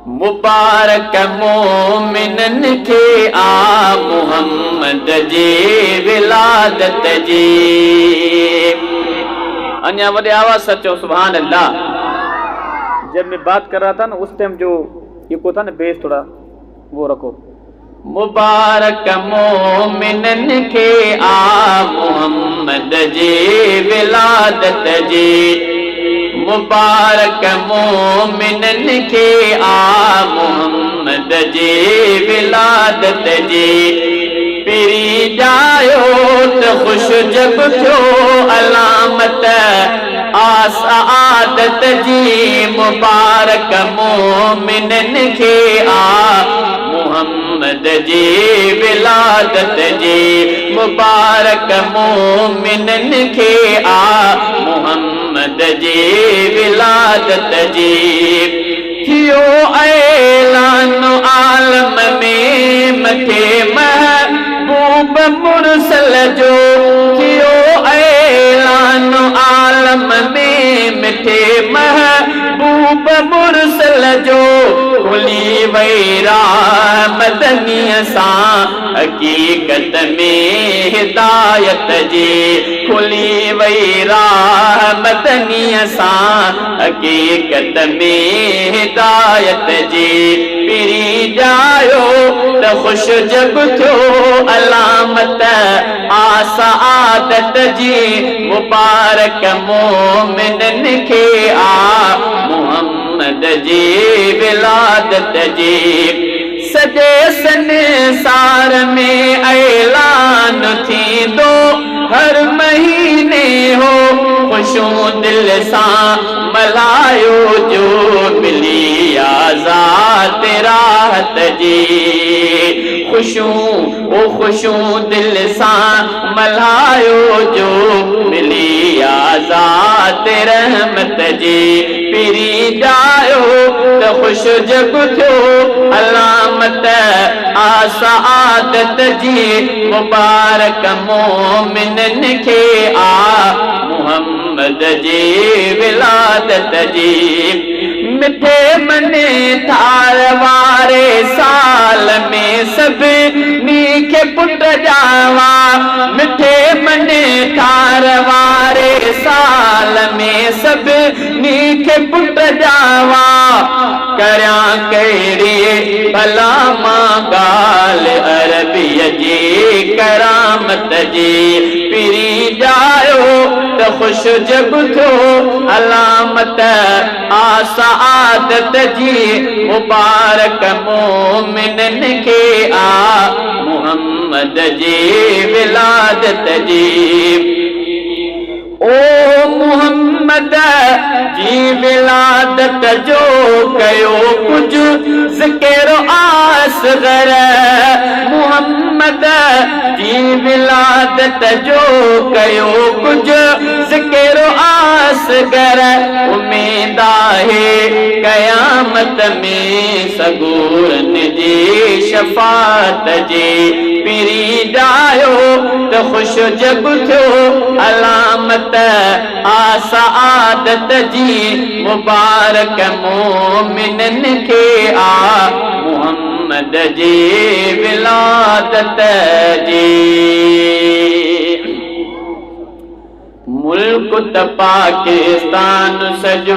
मुबारक मोमिनन के आ मोहम्मद जी विलादत जी। अन्या वॾे आवाज़ से चो सुभान अल्लाह। जब मैं बात कर रहा था ना उस टाइम जो ये को था ना बेस थोड़ा वो रखो। मुबारक मोमिनन के आ मोहम्मद जी विलादत जी। मुबारक मोमिनन के आ मोहम्मद जी विलादत जी। पिरी जायो तो खुश जब थियो अलामत आस आदत जी। मुबारक मोमिनन के आ मोहम्मद जी विलादत जी। मुबारक मोमिनन के आ मोहम्मद जी विलादत जी। थियो ऐलान आलम में मथे महबूब मुरसल जो। थियो ऐलान आलम में मिठे महबूब मुरसल जो। खुली वई राह मदनीअ सां हकीकत में हिदायत जी। खुली वई राह मदनीअ सां हकीकत में हिदायत जी। पिरी जायो त खुश जब थियो अलामत आस आदत जी। मुबारक मोमिनन के आ मोहम्मद जी विलादत जी। सजे संसार में ऐलान थींदो हर महीने हो। खुशूं दिल सां मल्हायो जो मिली आज़ाद राहत जी। खुशूं दिल सां मल्हायो जो मिली आज़ाद रहमत जी। पिरी जायो त खुश जब थियो अलामत आस आदत जी। मुबारक मोमिनन के आ मोहम्मद जी विलादत जी। मिठे मने थार वारे साल में सभिनी खे पुट जावा। मिठे मने थार वारे साल में सभिनी खे पुट जावा। करियां कहिड़ी भला मां ॻाल्हि अरबीअ जी करामत जी। पिरी जायो त खुश जब थियो अलामत आस आदत जी। मुबारक मोमिनन के आ मोहम्मद जी विलादत जी। ओ मोहम्मद जी विलादत जो कयो कुछ ज़िक्र आसगर। मोहम्मद जी विलादत जो कयो कुछ ज़िक्र आसगर। उम्मीद आहे क़यामत में सगूरन जी शफात जी। पिरी जायो त खुश जब थियो अलामत आस आदत जी। मुबारक मोमिनन के आ मोहम्मद जी विलादत जी। मुल्क त पाकिस्तान सजो